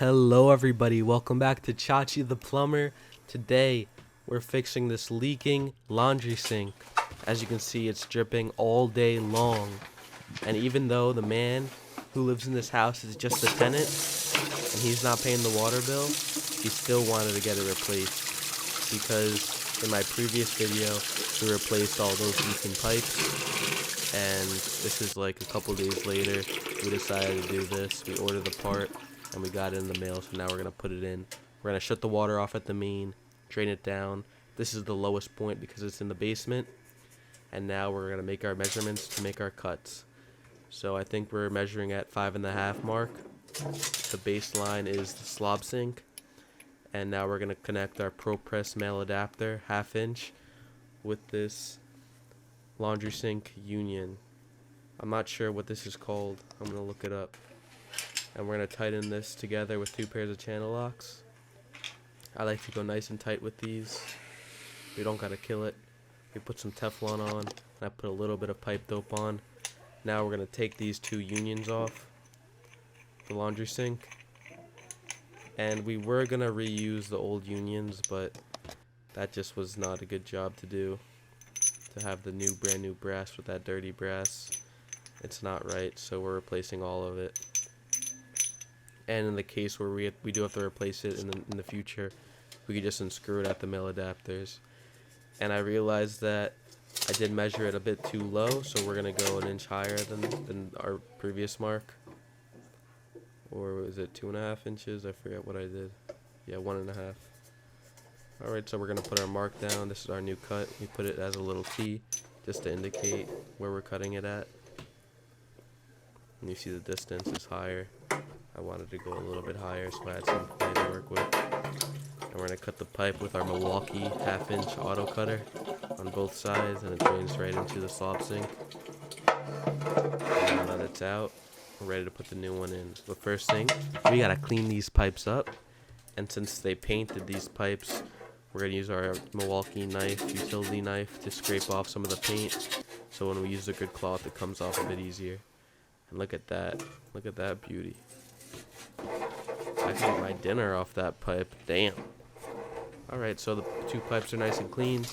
Hello everybody, welcome back to Chachi the Plumber. Today we're fixing this leaking laundry sink. As you can see, it's dripping all day long. And even though the man who lives in this house is just a tenant and he's not paying the water bill, he still wanted to get it replaced. Because in my previous video, we replaced all those leaking pipes. And this is like a couple days later, we decided to do this. We ordered the part and we got it in the mail, so now we're gonna put it in. We're gonna shut the water off at the main, drain it down. This is the lowest point because it's in the basement, and now we're gonna make our measurements to make our cuts. So I think we're measuring at 5.5 mark. The baseline is the slob sink, and now we're gonna connect our Pro Press male adapter 1/2 inch with this laundry sink union. I'm not sure what this is called. I'm gonna look it up. And we're going to tighten this together with 2 pairs of channel locks. I like to go nice and tight with these. We don't got to kill it. We put some Teflon on, and I put a little bit of pipe dope on. Now we're going to take these 2 unions off the laundry sink. And we were going to reuse the old unions, but that just was not a good job to do. To have the brand new brass with that dirty brass. It's not right, so we're replacing all of it. And in the case where we do have to replace it in the future, we could just unscrew it at the male adapters. And I realized that I did measure it a bit too low, so we're going to go 1 inch higher than our previous mark. Or was it 2.5 inches? I forget what I did. Yeah, 1.5. Alright, so we're going to put our mark down. This is our new cut. We put it as a little T just to indicate where we're cutting it at. And you see the distance is higher. I wanted to go a little bit higher, so I had some play to work with. And we're going to cut the pipe with our Milwaukee 1/2 inch auto cutter on both sides, and it drains right into the slob sink. And now that it's out, we're ready to put the new one in. But first thing, we got to clean these pipes up. And since they painted these pipes, we're going to use our Milwaukee utility knife, to scrape off some of the paint. So when we use a good cloth, it comes off a bit easier. And look at that beauty. I can eat my dinner off that pipe. Damn. Alright, so the 2 pipes are nice and clean.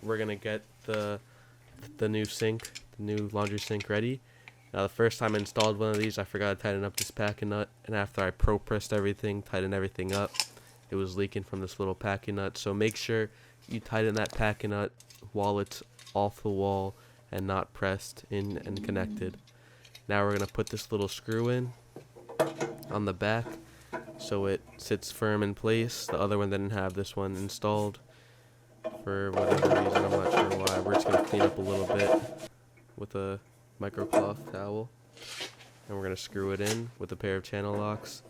We're gonna get the new sink, the new laundry sink ready. Now the first time I installed one of these, I forgot to tighten up this packing nut, and after I pro pressed everything, tightened everything up, it was leaking from this little packing nut. So make sure you tighten that packing nut while it's off the wall and not pressed in and connected. Now we're gonna put this little screw in on the back so it sits firm in place. The other one didn't have this one installed for whatever reason. I'm not sure why. We're just going to clean up a little bit with a microcloth towel, and we're going to screw it in with a pair of channel locks.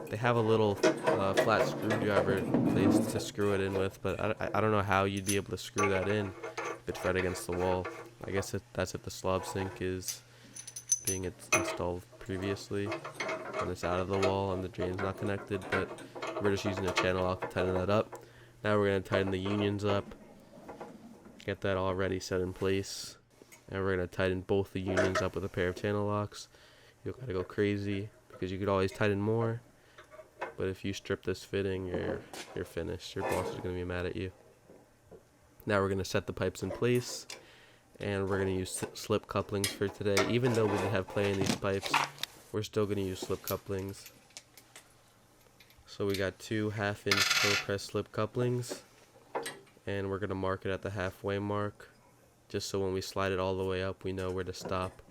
They have a little flat screwdriver place to screw it in with, but I don't know how you'd be able to screw that in if it's right against the wall. I guess that's if the slob sink is being installed previously and it's out of the wall and the drain's not connected, but we're just using a channel lock to tighten that up. Now we're going to tighten the unions up, get that all ready, set in place, and we're going to tighten both the unions up with a pair of channel locks. You don't got to go crazy because you could always tighten more, but if you strip this fitting, you're finished. Your boss is going to be mad at you. Now we're going to set the pipes in place, and we're going to use slip couplings for today. Even though we didn't have play in these pipes, we're still going to use slip couplings. So we got 2 1/2 inch Pro Press slip couplings, and we're going to mark it at the halfway mark, just so when we slide it all the way up, we know where to stop.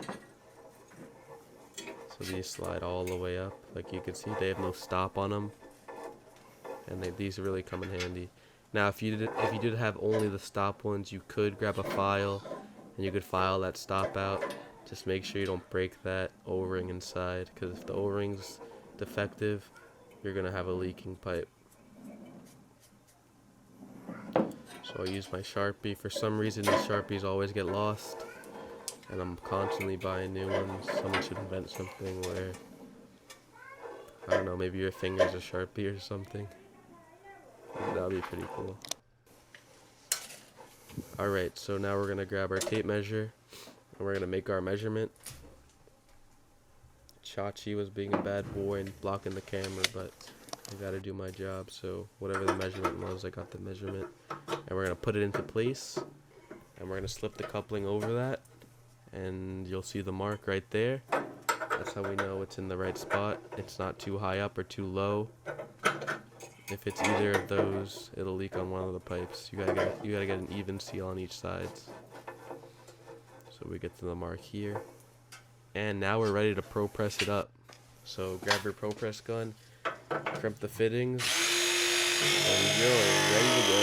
So these slide all the way up. Like you can see, they have no stop on them, and these really come in handy. Now if you did have only the stop ones, you could grab a file and you could file that stop out. Just make sure you don't break that O-ring inside, because if the O-ring's defective, you're going to have a leaking pipe. So I use my Sharpie. For some reason, these Sharpies always get lost, and I'm constantly buying new ones. Someone should invent something where, I don't know, maybe your finger's a Sharpie or something. That would be pretty cool. Alright, so now we're going to grab our tape measure, and we're going to make our measurement. Chachi was being a bad boy and blocking the camera, but I gotta do my job, so whatever the measurement was, I got the measurement. And we're gonna put it into place, and we're gonna slip the coupling over that, and you'll see the mark right there. That's how we know it's in the right spot. It's not too high up or too low. If it's either of those, it'll leak on one of the pipes. You gotta get an even seal on each side. So we get to the mark here, and now we're ready to pro press it up. So grab your pro press gun, crimp the fittings, and you're ready to go.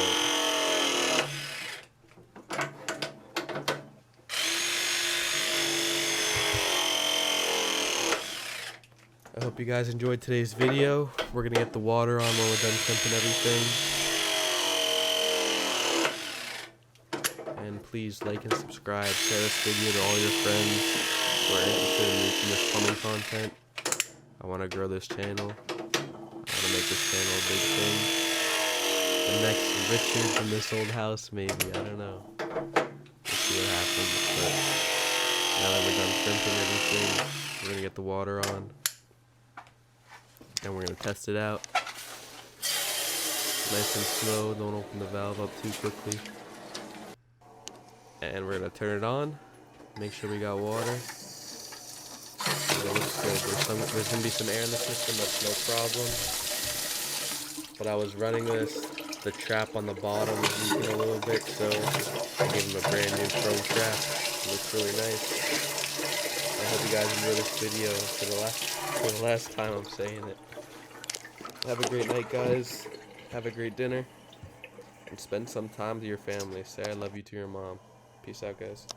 I hope you guys enjoyed today's video. We're gonna get the water on when we're done crimping everything. And please like and subscribe. Share this video to all your friends who are interested in making this plumbing content. I want to grow this channel. I want to make this channel a big thing. The next Richard in this old house, maybe. I don't know. We'll see what happens. But now that we're done crimping everything, we're gonna get the water on. And we're going to test it out. Nice and slow, don't open the valve up too quickly. And we're going to turn it on. Make sure we got water. And it looks good. There's going to be some air in the system, that's no problem. But I was running this, the trap on the bottom was leaking a little bit, so I gave him a brand new chrome trap. It looks really nice. I hope you guys enjoy this video for the last time I'm saying it. Have a great night, guys. Have a great dinner. And spend some time with your family. Say I love you to your mom. Peace out, guys.